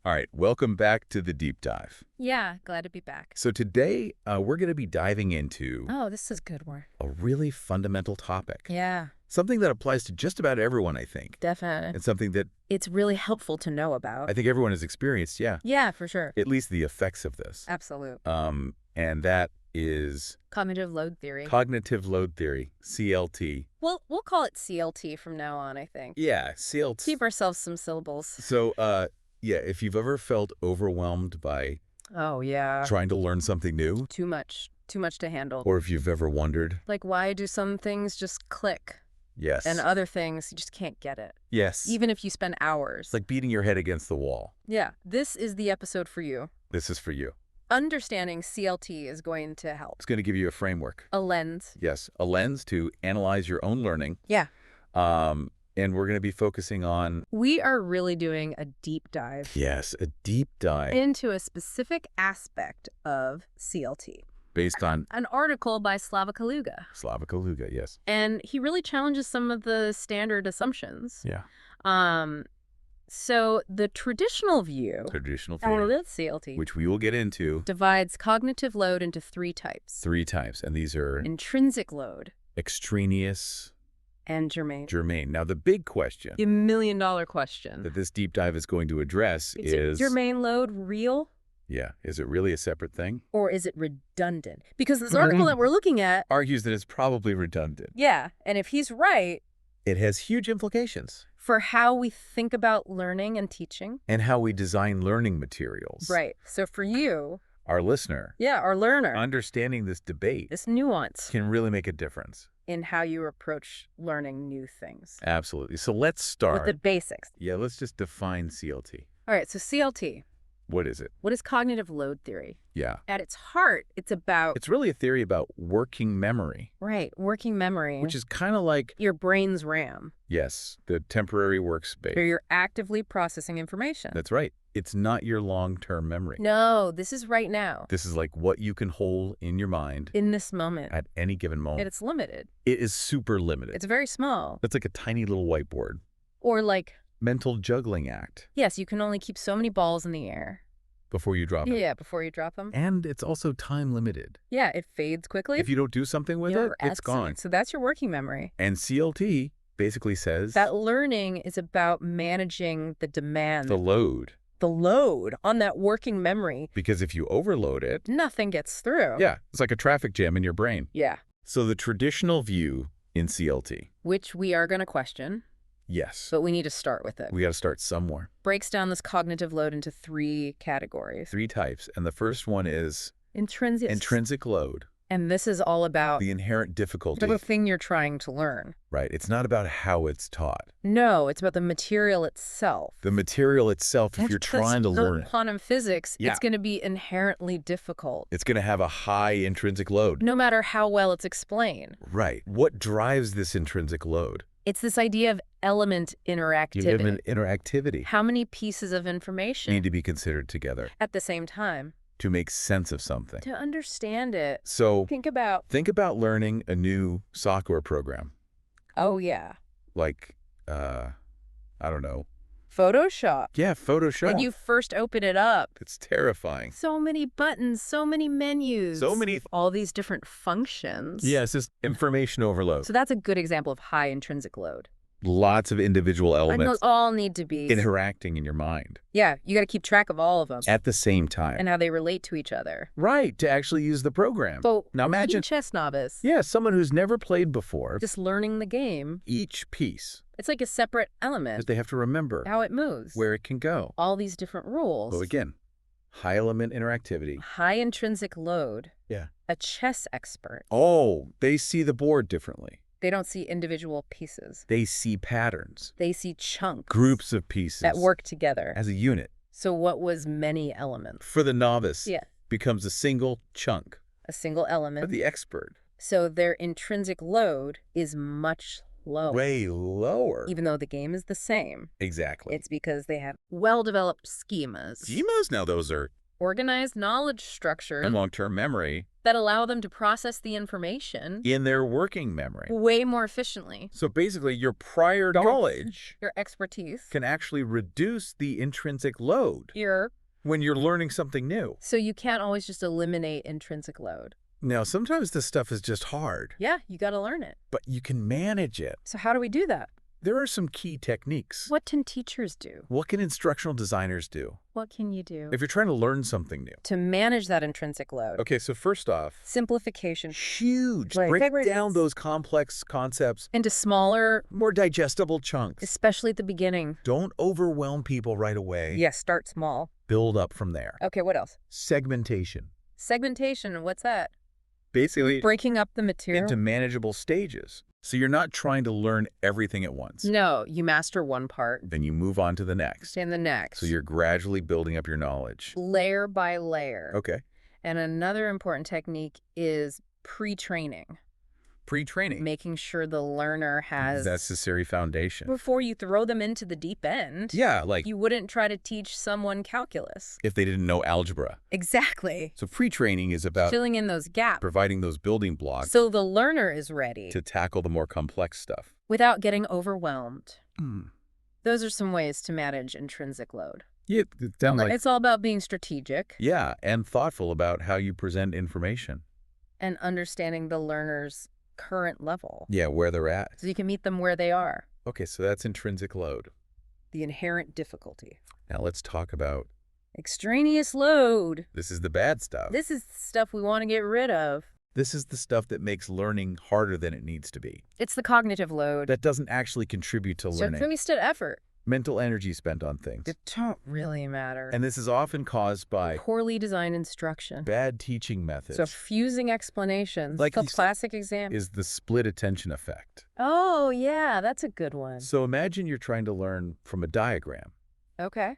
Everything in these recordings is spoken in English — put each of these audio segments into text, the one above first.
All right, welcome back to the deep dive. Yeah, glad to be back. So today, we're going to be diving into Oh, this is good work. a really fundamental topic. Yeah, Something that applies to just about everyone, I think. definitely. And something that It's really helpful to know about. I think everyone has experienced, yeah. Yeah, for sure. At least the effects of this. Absolute. And that is Cognitive load theory. cognitive load theory, CLT. We'll call it CLT from now on, I think. Yeah, CLT. Keep ourselves some syllables. So, yeah, if you've ever felt overwhelmed by Oh, yeah. trying to learn something new, Too much to handle. or if you've ever wondered, Like, why do some things just click yes. and other things you just can't get it? Yes. Even if you spend hours. It's like beating your head against the wall. Yeah, this is the episode for you. This is for you. Understanding CLT is going to help. It's going to give you a framework. A lens. Yes, a lens to analyze your own learning. Yeah. And we're going to be focusing on, We are really doing a deep dive. yes, a deep dive Into a specific aspect of CLT. based on An article by Slava Kaluga. Slava-Kaluga, yes. And he really challenges some of the standard assumptions. Yeah. So the traditional view Traditional of theory, CLT which we will get into divides cognitive load into three types. 3 types. And these are Intrinsic load extraneous, and germane. germane. Now, the big question The million-dollar question. that this deep dive is going to address Is germane load real yeah, is it really a separate thing? or is it redundant? Because this article that we're looking at, Argues that it's probably redundant. yeah, and if he's right, It has huge implications. for how we think about learning and teaching. And how we design learning materials. Right. So for you, Our listener, our learner, understanding this debate this nuance can really make a difference. in how you approach learning new things. Absolutely. So let's start. With the basics. Yeah, let's just define CLT. All right, so CLT. What is it? What is cognitive load theory? Yeah. At its heart, it's about, It's really a theory about working memory, right, working memory. which is kind of like, your brain's RAM, yes, the temporary where workspace. you're actively processing information. That's right. It's not your long-term memory. No, this is right now. This is like what you can hold in your mind In this moment. at any given moment. And it's limited. It is super limited. It's very small. It's like a tiny little whiteboard. Or like, Mental juggling act yes, you can only keep so many balls in the air. before you drop it. Yeah, before you drop them. And it's also time limited. Yeah, it fades quickly. If you don't do something with You're it, it's gone. So that's your working memory. And CLT basically says That learning is about managing the demand, the load. the load on that working memory. Because if you overload it, Nothing gets through. yeah, it's like a traffic jam in your brain. Yeah. So the traditional view in CLT, Which we are going to question, yes, but we need to start with it. we got to start somewhere. Breaks down this cognitive load into three categories. 3 types. And the first one is Intrinsic load, And this is all about the inherent difficulty. the thing you're trying to learn. Right. It's not about how it's taught. No, it's about the material itself. The material itself, if you're trying to learn it, quantum physics, Yeah. it's going to be inherently difficult, it's going to have a high intrinsic load. no matter how well it's explained. Right. What drives this intrinsic load? It's this idea of element interactivity. You live in interactivity. How many pieces of information Need to be considered together at the same time to make sense of something. to understand it? So Think about, think about learning a new software program, oh yeah, like, I don't know. Photoshop. Yeah, Photoshop. When you first open it up, It's terrifying. so many buttons, so many menus. So many- all these different functions. Yeah, it's just information overload. So that's a good example of high intrinsic load. Lots of individual And those elements all need to be, interacting in your mind yeah, you got to keep track of all of them at the same time. and how they relate to each other. Right, to actually use the program. So Now imagine, chess novice, yeah, someone who's never played before, just learning the game, each piece it's like a separate that element, they have to remember how it moves, where it can go. all these different rules. So again, high element interactivity. High intrinsic load. Yeah. A chess expert. Oh, they see the board differently. They don't see individual pieces. They see patterns, They see chunks. groups of pieces that work together. as a unit. So what was many elements? For the novice, Yeah. becomes a single chunk. A single For element. the expert, So their intrinsic load is much lower. way lower. Even though the game is the same. Exactly. It's because they have well-developed schemas. Schemas? Now those are organized knowledge structures and long-term memory that allow them to process the information in their working memory. way more efficiently. So basically, your prior knowledge Your expertise. can actually reduce the intrinsic load Your. when you're learning something new. So you can't always just eliminate intrinsic load. Now, sometimes this stuff is just hard, Yeah, you got to learn it. but you can manage it. So how do we do that? There are some key techniques. What can teachers do? What can instructional designers do What can you do if you're trying to learn something new? to manage that intrinsic load? Okay, so first off, Simplification. huge. Right. Break down those complex concepts, Into smaller, more digestible chunks. especially at the beginning. Don't overwhelm people right away. Yes, start small. Build up from there. Okay, what else? Segmentation. Segmentation, what's that? Basically, Breaking up the material? into manageable stages. So you're not trying to learn everything at once. No, you master one part, Then you move on to the next. and the next. So you're gradually building up your knowledge. Layer by layer. Okay. And another important technique is pre-training. Pre-training. Making sure the learner has... Necessary foundation. Before you throw them into the deep end. Yeah, like You wouldn't try to teach someone calculus. if they didn't know algebra. Exactly. So pre-training is about Filling in those gaps providing those building blocks so the learner is ready to tackle the more complex stuff. without getting overwhelmed. Hmm. Those are some ways to manage intrinsic load. Yeah, it sounds like... It's all about being strategic Yeah, and thoughtful about how you present information. and understanding the learner's current level Yeah, where they're at. so you can meet them where they are. Okay, so that's intrinsic load. The inherent difficulty. Now let's talk about... Extraneous load. This is the bad stuff. This is stuff we want to get rid of. This is the stuff that makes learning harder than it needs to be. It's the cognitive load. That doesn't actually contribute to So learning. wasted effort. Mental energy spent on things. It don't really matter. And this is often caused by Poorly designed instruction. bad teaching methods. So fusing explanations. Like The these- classic example. Is the split attention effect. Oh, yeah, that's a good one. So imagine you're trying to learn from a diagram, Okay.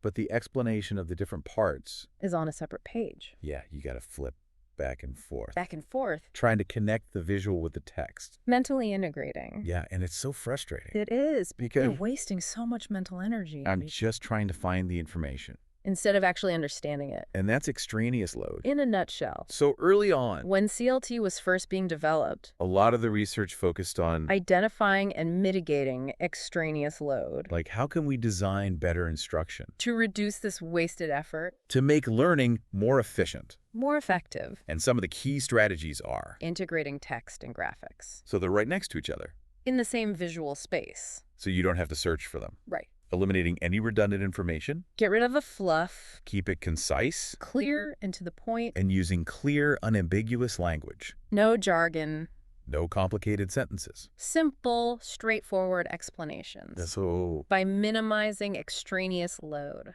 but the explanation of the different parts, Is on a separate page. yeah, you got to flip back and forth. Back and forth. Trying to connect the visual with the text. Mentally integrating. Yeah, and it's so frustrating. It is. Because You're wasting so much mental energy I'm just trying to find the information. instead of actually understanding it. And that's extraneous load. In a nutshell, So early on, when CLT was first being developed, a lot of the research focused on, identifying and mitigating extraneous load like, how can we design better instruction to reduce this wasted effort, to make learning more efficient? more effective, And some of the key strategies are, integrating text and graphics so they're right next to each other, in the same visual space. so you don't have to search for them. Right. Eliminating any redundant information, Get rid of the fluff, keep it concise, clear and to the point, and using clear, unambiguous language. no jargon, No complicated sentences. simple, straightforward explanations. So By minimizing extraneous load.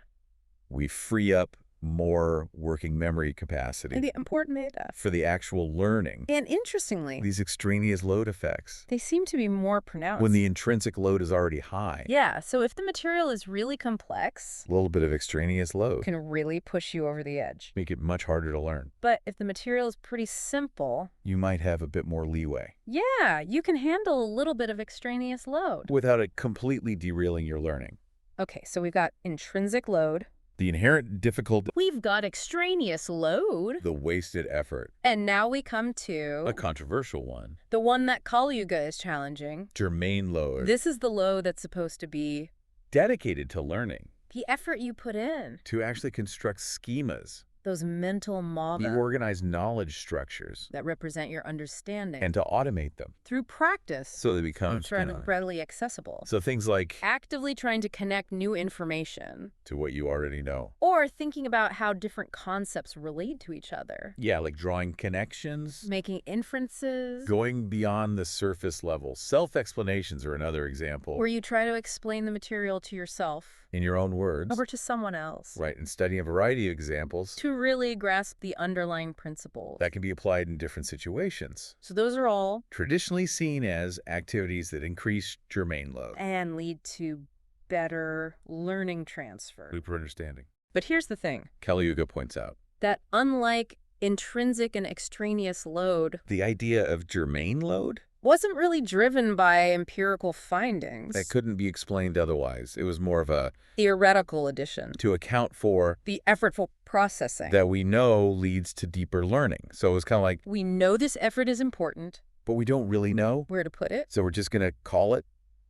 we free up more working memory capacity And the important data. for the actual learning. And interestingly, These extraneous load effects, they seem to be more pronounced. when the intrinsic load is already high, Yeah, so if the material is really complex, a little bit of extraneous load can really push you over the edge. make it much harder to learn. But if the material is pretty simple, You might have a bit more leeway yeah, you can handle a little bit of extraneous load. without it completely derailing your learning. Okay, so we've got intrinsic load. The inherent difficulty, We've got extraneous load. the wasted effort, And now we come to a controversial one, the one that Kalyuga is challenging. germane load, This is the load that's supposed to be dedicated to learning, the effort you put in. to actually construct schemas, Those mental the models organized knowledge structures, that represent your understanding. and to automate them through practice. so they become readily accessible. So things like Actively trying to connect new information. to what you already know. Or thinking about how different concepts relate to each other. Yeah, like drawing connections, Making inferences. going beyond the surface level. Self-explanations are another example. Where you try to explain the material to yourself. In your own words. Over to someone else. Right, and studying a variety of examples To really grasp the underlying principles. that can be applied in different situations. So those are all. Traditionally seen as activities that increase germane load. And lead to better learning transfer. Deeper understanding. But here's the thing. Kalyuga points out. That unlike intrinsic and extraneous load, The idea of germane load wasn't really driven by empirical That findings. couldn't be explained otherwise. It was more of a Theoretical addition. to account for The effortful processing. that we know leads to deeper learning. So it was kind of like, We know this effort is important. but we don't really know. Where to put it? So we're just going to call it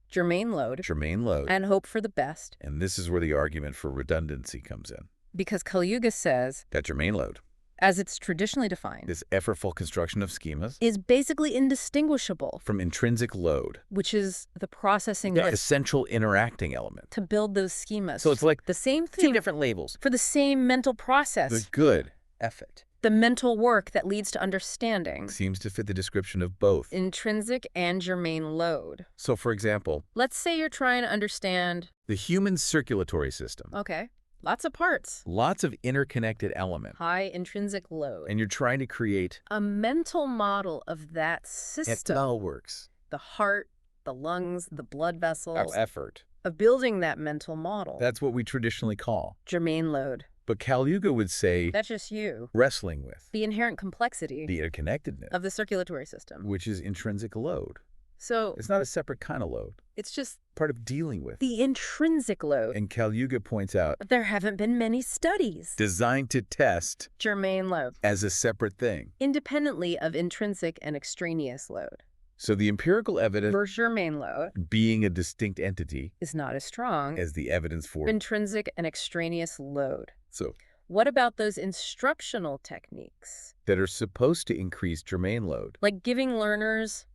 Germane load. Germane load. And hope for the best. And this is where the argument for redundancy comes in. Because Kalyuga says, That Germane load, as it's traditionally defined, this effortful construction of schemas, is basically indistinguishable, from intrinsic load, which is the processing the of essential interacting element. to build those schemas. So it's like the same two thing different labels. for the same mental process. The good effort The mental work that leads to understanding. seems to fit the description of both. Intrinsic and germane load. So, for example, Let's say you're trying to understand, the human circulatory system. okay, lots of parts. Lots of interconnected elements. High intrinsic load. And you're trying to create A mental model of that it system. all works. The heart, the lungs, the blood vessels. Our effort. Of building that mental model. That's what we traditionally call. Germane load. But Kalyuga would say That's just you. wrestling with The inherent complexity the interconnectedness, of the circulatory system. which is intrinsic load. So It's not a separate kind of load. it's just Part of dealing with. the intrinsic load. And Kalyuga points out, But there haven't been many studies. designed to test Germane load. as a separate thing. Independently of intrinsic and extraneous load. So the empirical evidence For germane load being a distinct entity is not as strong as the evidence for intrinsic and extraneous load. so What about those instructional techniques? that are supposed to increase germane load. Like giving learners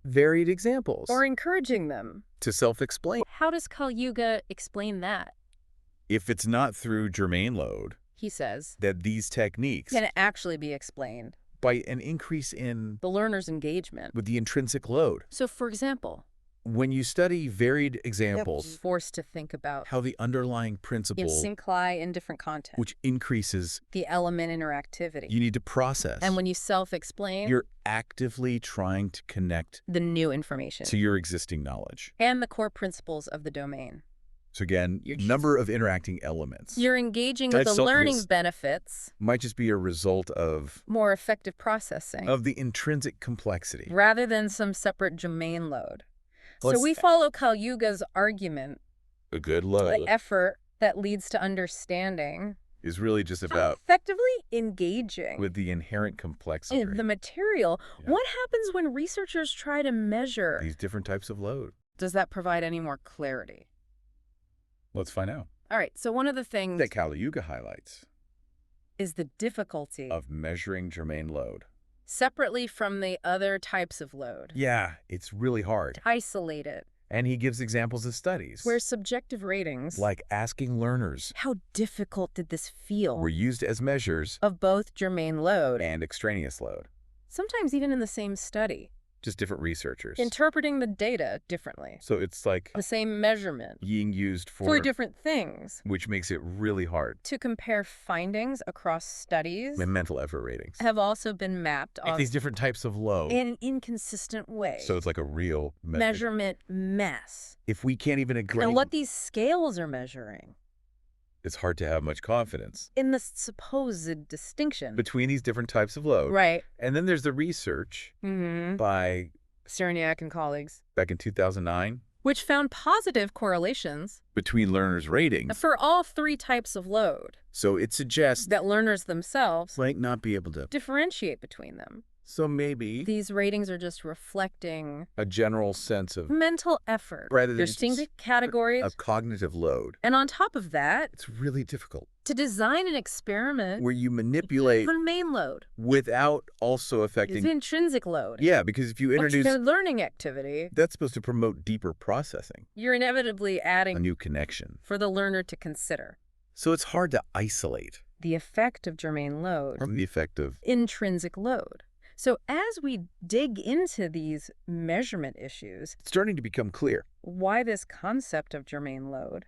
Varied examples or encouraging them? to self-explain. How does Kalyuga explain that? If it's not through germane load, He says, that these techniques, can actually be explained. by an increase in The learner's engagement. with the intrinsic load. So, for example, When you study varied examples, forced to think about how the underlying principle, syncly in different contexts, which increases, the element interactivity. you need to process. And when you self-explain, You're actively trying to connect the new information to your existing knowledge. and the core principles of the domain. So again, number of interacting elements You're engaging with That's the learning obvious. benefits, might just be a result of more effective processing, the intrinsic complexity. rather than some separate germane load. Let's- So we follow Kalyuga's argument. A good The load effort that leads to understanding, is really just about effectively engaging with the inherent complexity. in the material. Yeah. What happens when researchers try to measure? These different types of load. Does that provide any more clarity? Let's find out. All right, so one of the things That Kalyuga highlights is the difficulty of measuring germane load. separately from the other types of load. Yeah, it's really hard. Isolate it. And he gives examples of studies. Where subjective ratings, like asking learners how difficult did this feel, were used as measures of both germane load, and extraneous load. sometimes even in the same study, Just different researchers. interpreting the data differently. So it's like The same measurement being used for different things. which makes it really hard. To compare findings across studies And mental effort ratings. have also been mapped Like on these different types of load. in an inconsistent way. So it's like a real Measurement mess. If we can't even agree, And what these scales are measuring it's hard to have much confidence in the supposed distinction. between these different types of load. Right. And then there's the research Mm-hmm. by Cerniak and colleagues, back in 2009 which found positive correlations between learners' ratings. for all three types of load, So it suggests that learners themselves might not be able to. differentiate between them. So maybe These ratings are just reflecting a general sense of mental effort. Rather than There's distinct categories. a cognitive load. And on top of that, It's really difficult. to design an experiment Where you manipulate on main load without also is affecting. intrinsic load. Yeah, because if you Which introduce, is a learning activity, that's supposed to promote deeper processing, you're inevitably a adding new connection. for the learner to consider. So it's hard to isolate The effect of germane load, from the effect of. intrinsic load. So as we dig into these measurement issues, It's starting to become clear. why this concept of germane load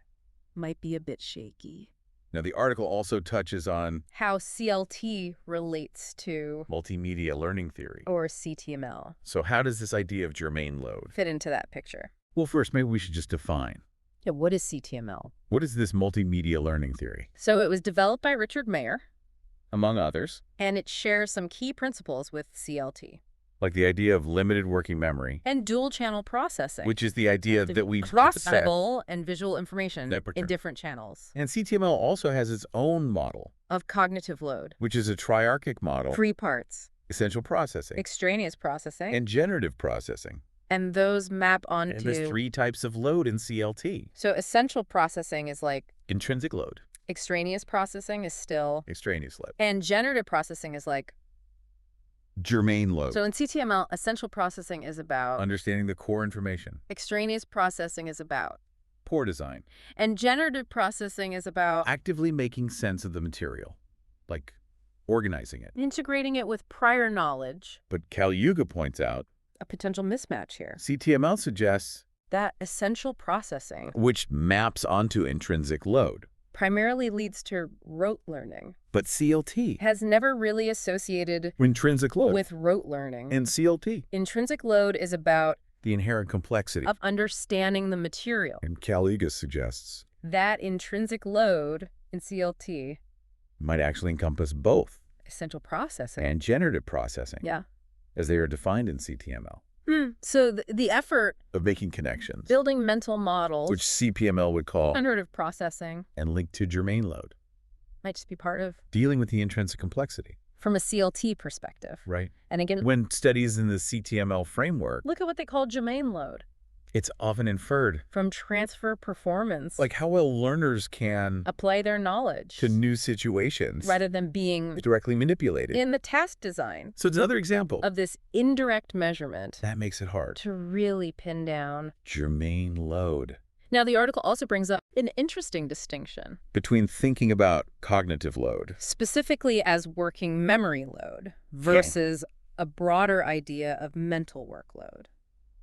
might be a bit shaky. Now, the article also touches on How CLT relates to, multimedia learning theory. or CTML, So how does this idea of germane load? fit into that picture. Well, first, maybe we should just define. Yeah, what is CTML? What is this multimedia learning theory? So it was developed by Richard Mayer, Among others. and it shares some key principles with CLT. Like the idea of limited working memory, and dual-channel processing, which is the idea that we process audible and visual information in different channels. And CTML also has its own model Of cognitive load. which is a triarchic model. 3 parts. Essential processing. Extraneous processing. And generative processing. And those map onto... And there's 3 types of load in CLT. So essential processing is like... Intrinsic load. Extraneous processing is still... Extraneous load. And generative processing is like... Germane load. So in CTML, essential processing is about... Understanding the core information. Extraneous processing is about... Poor design. And generative processing is about... Actively making sense of the material. Like organizing it. Integrating it with prior knowledge. But Kalyuga points out... A potential mismatch here. CTML suggests... That essential processing... Which maps onto intrinsic load. Primarily leads to rote learning. But CLT... Has never really associated... Intrinsic load. With rote learning. And CLT. Intrinsic load is about... The inherent complexity. Of understanding the material. And Kalyuga suggests... That intrinsic load in CLT... Might actually encompass both. Essential processing. And generative processing. Yeah. As they are defined in CTML. So the effort... Of making connections. Building mental models... Which CPML would call... Generative processing. And linked to germane load. Might just be part of... Dealing with the intrinsic complexity. From a CLT perspective. Right. And again... When studies in the CTML framework... Look at what they call germane load. It's often inferred. From transfer performance. Like how well learners can... Apply their knowledge. To new situations. Rather than being... Directly manipulated. In the task design. So it's another example. Of this indirect measurement. That makes it hard. To really pin down... Germane load. Now, the article also brings up an interesting distinction. Between thinking about cognitive load. Specifically as working memory load. Versus a broader idea of mental workload.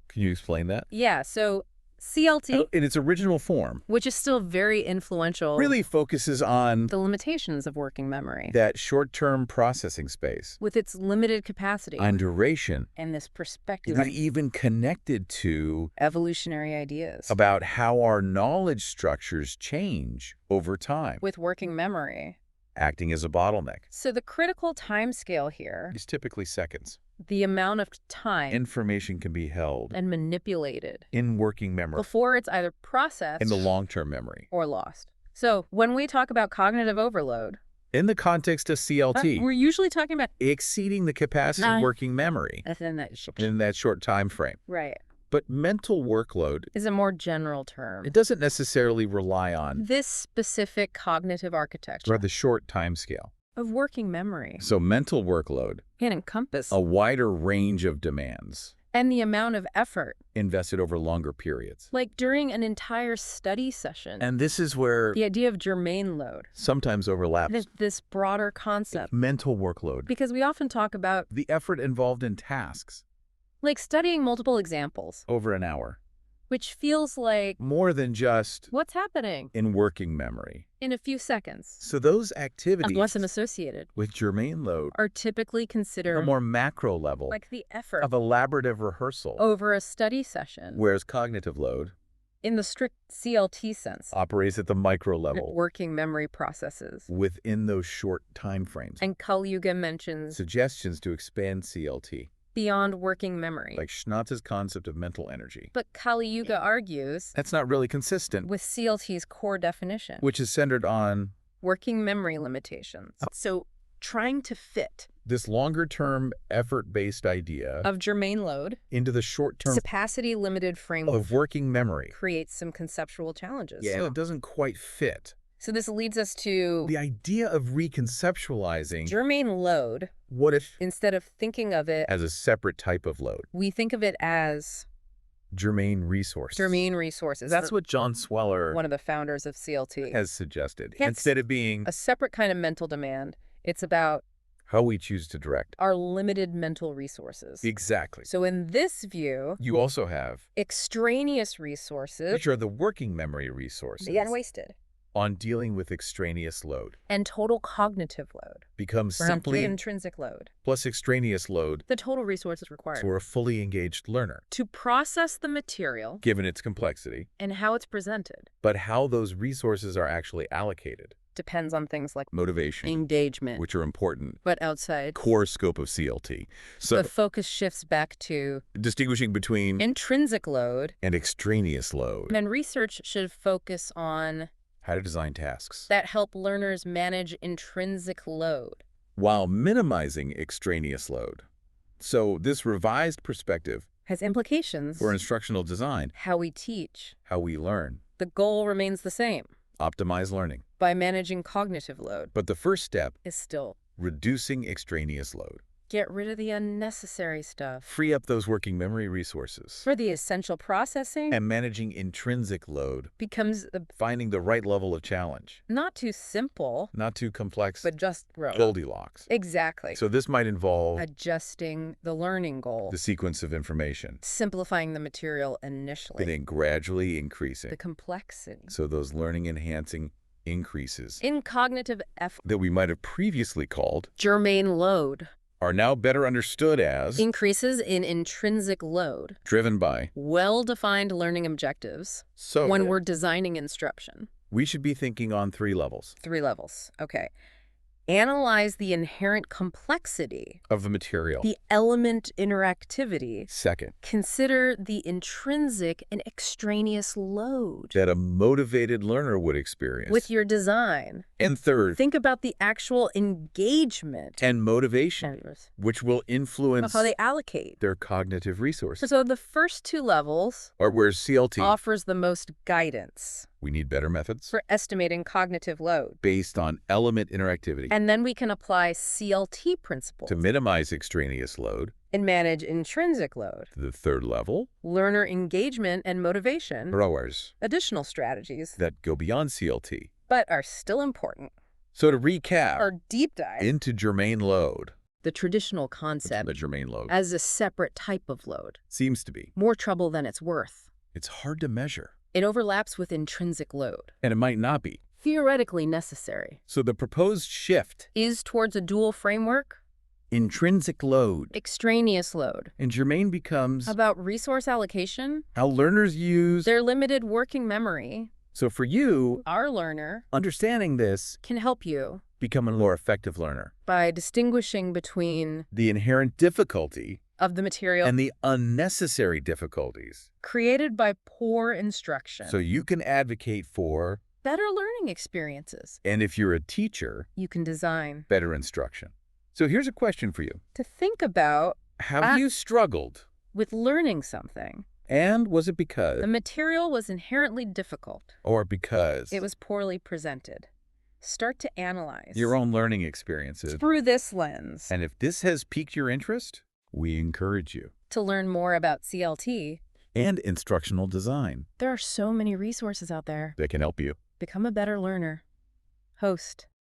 Can you explain that? Yeah, so CLT... In its original form. Which is still very influential... Really focuses on... The limitations of working memory. That short-term processing space. With its limited capacity. On duration. And this perspective... Not even connected to... Evolutionary ideas. About how our knowledge structures change over time. With working memory. Acting as a bottleneck. So the critical timescale here... Is typically seconds. The amount of time... Information can be held... And manipulated... In working memory. Before it's either processed... In the long-term memory. Or lost. So when we talk about cognitive overload... In the context of CLT... we're usually talking about... Exceeding the capacity of working memory. In that short time frame. Right. But mental workload... Is a more general term. It doesn't necessarily rely on... This specific cognitive architecture. Or the short time scale. Of working memory. So mental workload... Can encompass... A wider range of demands. And the amount of effort... Invested over longer periods. Like during an entire study session. And this is where... The idea of germane load. Sometimes overlaps. This broader concept. Mental workload. Because we often talk about... The effort involved in tasks. Like studying multiple examples. Over an hour. Which feels like... More than just... What's happening? In working memory. In a few seconds. So those activities... Unless I'm associated. With germane load... Are typically considered... A more macro level. Like the effort... Of elaborative rehearsal. Over a study session. Whereas cognitive load... In the strict CLT sense. Operates at the micro level. Working memory processes. Within those short time frames. And Kalyuga mentions... Suggestions to expand CLT. Beyond working memory. Like Schnatz's concept of mental energy. But Kali Yuga argues... That's not really consistent. With CLT's core definition. Which is centered on... Working memory limitations. So, trying to fit... This longer-term, effort-based idea... Of germane load... Into the short-term... Capacity-limited framework... Of working memory. Creates some conceptual challenges. Yeah, it doesn't quite fit. So this leads us to... The idea of reconceptualizing... Germane load... What if... Instead of thinking of it... As a separate type of load. We think of it as... Germane resources. Germane resources. That's what John Sweller... One of the founders of CLT. Has suggested. Instead of being... A separate kind of mental demand. It's about... How we choose to direct. Our limited mental resources. Exactly. So in this view... You also have... Extraneous resources. Which are the working memory resources. The unwasted. On dealing with extraneous load. And total cognitive load. Becomes simply... Intrinsic load. Plus extraneous load. The total resources required. For a fully engaged learner. To process the material. Given its complexity. And how it's presented. But how those resources are actually allocated. depends on things like motivation, engagement, which are important, but outside, core scope of CLT. So the focus shifts back to distinguishing between intrinsic load, and extraneous load, and research should focus on how to design tasks, that help learners manage intrinsic load, while minimizing extraneous load. So this revised perspective has implications for instructional design, how we teach. how we learn, The goal remains the same. optimize learning. By managing cognitive load But the first step, is still reducing extraneous load. get rid of the unnecessary stuff Free up those working memory resources. for the essential processing And managing intrinsic load, becomes finding the right level of challenge. not too simple, Not too complex, but just right. Goldilocks. Exactly. So this might involve Adjusting the learning goal, the sequence of information, simplifying the material and initially, then gradually the increasing. complexity. So those learning-enhancing increases In cognitive effort, that we might have previously called Germane load are now better understood as increases in intrinsic load, driven by. well-defined learning objectives So when we're designing instruction. we should be thinking on 3 levels 3 levels. Okay. Analyze the inherent complexity, of the material. the element interactivity. Second, Consider the intrinsic and extraneous load that a motivated learner would experience. with your design. And third, Think about the actual engagement and motivation, which will of influence how they allocate. their cognitive resources. So the first 2 levels Or where CLT, offers the most guidance we need better methods for estimating cognitive load. based on element interactivity And then we can apply CLT principles to minimize extraneous load. and manage intrinsic load, The third level, learner engagement and motivation, ROERs, additional strategies, that go beyond CLT. but are still important. So to recap, Our deep dive, into germane load, the traditional concept the germane load as a separate type of load, seems to be. more trouble than it's worth. It's hard to measure, It overlaps with intrinsic load, and it might not be. theoretically necessary, So the proposed shift, is towards a dual framework, intrinsic load, extraneous load, and germane becomes about resource allocation, how learners use. their limited working memory. So for you, Our learner understanding this, can help you become a more effective learner. by distinguishing between The inherent difficulty of the material and the unnecessary difficulties. created by poor instruction, So you can advocate for, better learning experiences. and if you're a teacher, You can design better instruction. So here's a question for you. to think about Have you struggled? with learning something. And was it The because, material was inherently difficult. or because It was poorly presented. Start to analyze your own learning experiences? through this lens. And if this has piqued your interest, we encourage you. To learn more about CLT, And instructional design there are so many resources out there. that can help you. Become a better learner. Host.